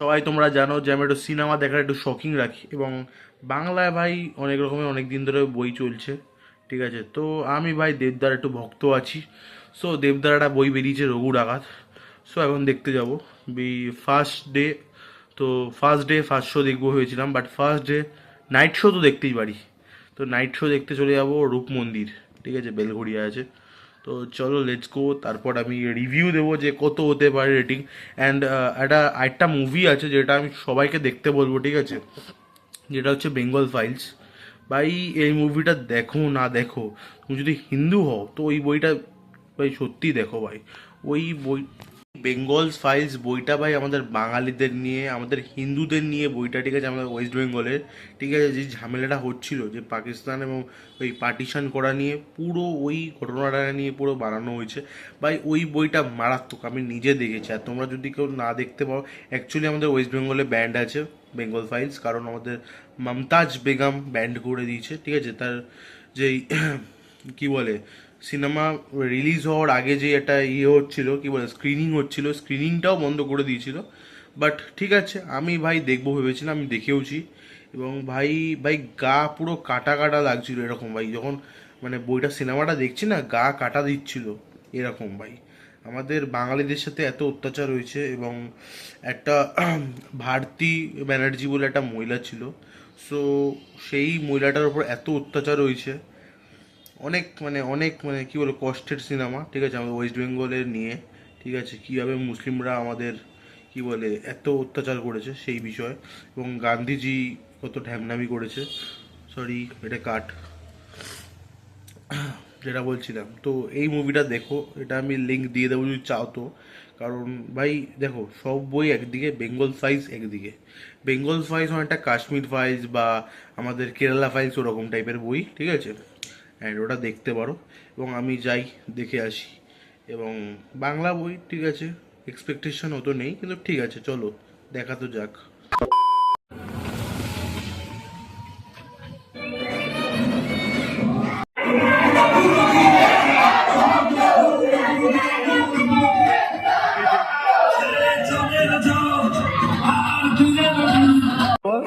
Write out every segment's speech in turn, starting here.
সবাই তোমরা জানো যে আমি একটু সিনেমা দেখার একটু শখিং রাখি, এবং বাংলায় ভাই অনেক রকমের অনেক দিন ধরে বই চলছে। ঠিক আছে, তো আমি ভাই দেবদার একটু ভক্ত আছি। সো দেবদার একটা বই বেরিয়েছে, রঘু ডাকাত। সো এখন দেখতে যাব ফার্স্ট ডে। তো ফার্স্ট ডে ফার্স্ট শো দেখবো ভেবেছিলাম, but first day night show তো দেখতেই পারি। তো নাইট শো দেখতে চলে যাব রূপ মন্দির। ঠিক আছে, বেলঘড়িয়া আছে। তো চলো লেটস গো, তারপর আমি রিভিউ দেবো যে কত হতে পারে রেটিং। অ্যান্ড একটা মুভি আছে যেটা আমি সবাইকে দেখতে বলবো, ঠিক আছে, যেটা হচ্ছে বেঙ্গল ফাইলস। ভাই এই মুভিটা দেখো না দেখো, তুমি যদি হিন্দু হও তো ওই বইটা ভাই সত্যি দেখো ভাই। ওই বই বেঙ্গল ফাইলস বইটা ভাই আমাদের বাঙালিদের নিয়ে, আমাদের হিন্দুদের নিয়ে বইটা, ঠিক আছে, আমাদের ওয়েস্ট বেঙ্গলের, ঠিক আছে, যে ঝামেলাটা হচ্ছিল যে পাকিস্তান এবং ওই পার্টিশন করা নিয়ে, পুরো ওই ঘটনাটা নিয়ে পুরো বানানো হয়েছে। ভাই ওই বইটা মারাত্মক, আমি নিজে দেখেছি। আর তোমরা যদি কেউ না দেখতে পাও, অ্যাকচুয়ালি আমাদের ওয়েস্ট বেঙ্গলে ব্যান্ড আছে বেঙ্গল ফাইলস, কারণ আমাদের মমতাজ বেগম ব্যান্ড করে দিয়েছে। ঠিক আছে, তার যেই কি বলে, সিনেমা রিলিজ হওয়ার আগে যে একটা হচ্ছিল, কি বলে, স্ক্রিনিং হচ্ছিল, স্ক্রিনিংটাও বন্ধ করে দিয়েছিল। বাট ঠিক আছে, আমি ভাই দেখবো ভেবেছিলাম, আমি দেখেওছি। এবং ভাই ভাই গা পুরো কাটা কাটা লাগছিল এরকম ভাই, যখন মানে বইটা সিনেমাটা দেখছি না, গা কাটা দিচ্ছিল এরকম ভাই। আমাদের বাঙালিদের সাথে এত অত্যাচার হয়েছে। এবং একটা ভারতী ব্যানার্জি বলে একটা মহিলা ছিল। সো সেই মহিলাটার উপর এত অত্যাচার হয়েছে, অনেক কি বলে কষ্টের সিনেমা। ঠিক আছে, আমাদের ওয়েস্ট বেঙ্গলের নিয়ে, ঠিক আছে, কীভাবে মুসলিমরা আমাদের কি বলে এত অত্যাচার করেছে সেই বিষয়। এবং গান্ধীজি কত ঢ্যামনামি করেছে। সরি, এটা কাট, যেটা বলছিলাম। তো এই মুভিটা দেখো, এটা আমি লিঙ্ক দিয়ে দেবো যদি চাও তো। কারণ ভাই দেখো, সব বই একদিকে, বেঙ্গল ফাইলস একদিকে। বেঙ্গল ফাইলস অনেকটা কাশ্মীর ফাইলস বা আমাদের কেরালা ফাইলস ওরকম টাইপের বই, ঠিক আছে, অ্যান্ড ওটা দেখতে পারো। এবং আমি যাই, দেখে আসি। এবং বাংলা বই, ঠিক আছে, এক্সপেকটেশন অত নেই, কিন্তু ঠিক আছে, চলো দেখা তো যাক।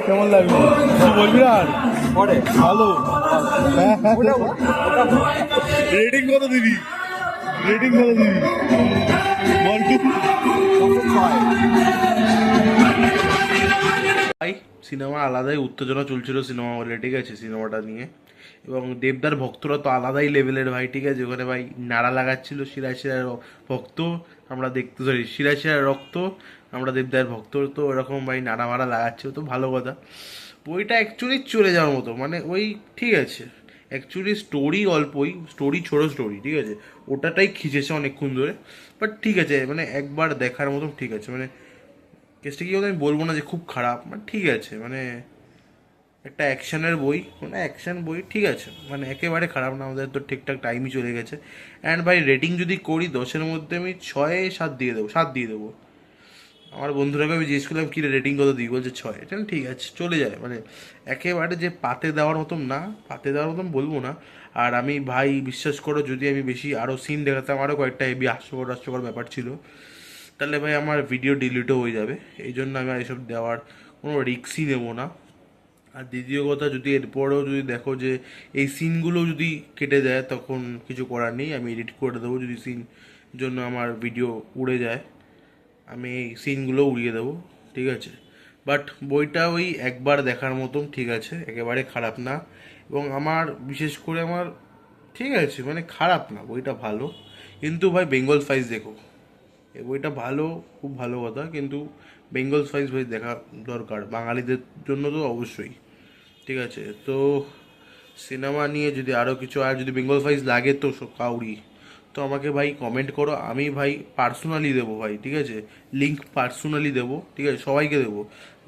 কেমন লাগলো কিছু বলবি আর? পরে ভালো। রেটিং কত দিবি? রেটিং কত দিবি? বল টু। ভাই সিনেমা আলাদাই উত্তেজনা চলছিল সিনেমা হলে, ঠিক আছে, সিনেমাটা নিয়ে। এবং দেবদার ভক্তরা তো আলাদাই লেভেলের ভাই, ঠিক আছে, ওখানে ভাই নাড়া লাগাচ্ছিল, শিরা শিরার ভক্ত আমরা দেখতে, সরি, শিরা শিরার রক্ত আমরা দেবদার ভক্ত, তো এরকম ভাই নাড়া মারা লাগাচ্ছিল, তো ভালো কথা। বইটা অ্যাকচুয়ালি চলে যাওয়ার মতো, মানে ওই ঠিক আছে, অ্যাকচুয়ালি স্টোরি অল্পই, স্টোরি ছোটো স্টোরি, ঠিক আছে, ওটাটাই খিচেছে অনেকক্ষণ ধরে। বাট ঠিক আছে, মানে একবার দেখার মতো, ঠিক আছে, মানে কেসটা কি বলতো, আমি বলবো না যে খুব খারাপ, মানে ঠিক আছে, মানে একটা অ্যাকশনের বই, মানে অ্যাকশন বই, ঠিক আছে, মানে একেবারে খারাপ না, আমাদের তো ঠিকঠাক টাইমই চলে গেছে। অ্যান্ড ভাই রেটিং যদি করি 10-এর মধ্যে আমি 6-7 দিয়ে দেবো, 7 দিয়ে দেবো। আমার বন্ধুরাকে আমি জিজ্ঞেস করলাম কী রেটিং কত দিই, বলছে 6। এটা ঠিক আছে, চলে যায়, মানে একেবারে যে পাতে দেওয়ার মতন না, পাতে দেওয়ার মতন বলবো না। আর আমি ভাই বিশ্বাস করো, যদি আমি বেশি আরও সিন দেখাতাম, আরও কয়েকটা হেভি হাস্যকর হাস্যকর ব্যাপার ছিল, তাহলে ভাই আমার ভিডিও ডিলিটও হয়ে যাবে। এই জন্য আমি আর এসব দেওয়ার কোনো রিস্কই নেবো না। আর দ্বিতীয় কথা, যদি এরপরেও যদি দেখো যে এই সিনগুলো যদি কেটে দেয়, তখন কিছু করার নেই, আমি এডিট করে দেবো। যদি সিন জন্য আমার ভিডিও উড়ে যায়, আমি এই সিনগুলো উড়িয়ে দেবো, ঠিক আছে। বাট বইটা ওই একবার দেখার মতন, ঠিক আছে, একেবারে খারাপ না। এবং আমার বিশেষ করে আমার, ঠিক আছে, মানে খারাপ না, বইটা ভালো। কিন্তু ভাই বেঙ্গল ফাইলস দেখো, এই বইটা ভালো, খুব ভালো কথা, কিন্তু বেঙ্গল ফাইলস ভাই দেখা দরকার বাঙালিদের জন্য তো অবশ্যই। ঠিক আছে, তো সিনেমা নিয়ে যদি আরও কিছু, আর যদি বেঙ্গল ফাইলস লাগে তো কাউরি, তো আমাকে ভাই কমেন্ট করো, আমি ভাই পার্সোনালি দেবো ভাই, ঠিক আছে, লিঙ্ক পার্সোনালি দেবো, ঠিক আছে, সবাইকে দেবো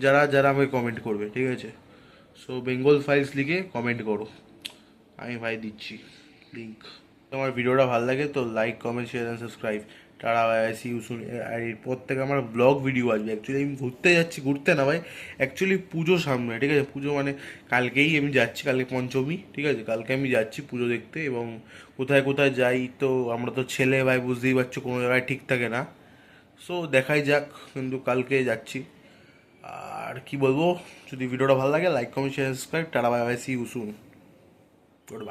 যারা যারা আমাকে কমেন্ট করবে, ঠিক আছে। সো বেঙ্গল ফাইলস লিখে কমেন্ট করো, আমি ভাই দিচ্ছি লিঙ্ক। তোমার ভিডিওটা ভালো লাগে তো like, comment, share and subscribe. Tata, bye, see you soon. আর এরপর থেকে আমার ব্লগ ভিডিও আসবে। অ্যাকচুয়ালি আমি ঘুরতে যাচ্ছি, ঘুরতে না ভাই, অ্যাকচুয়ালি পুজো সামনে, ঠিক আছে, পুজো মানে কালকেই আমি যাচ্ছি, কালকে পঞ্চমী, ঠিক আছে, কালকে আমি যাচ্ছি পুজো দেখতে। এবং কোথায় কোথায় যাই, তো আমরা তো ছেলে ভাই, বুঝতেই পারছো, কোনো জায়গায় ঠিক থাকে না। সো দেখাই যাক, কিন্তু কালকে যাচ্ছি। আর কি বলবো, যদি ভিডিওটা ভালো লাগে like comment share subscribe, tata bye bye, see you soon, good bye.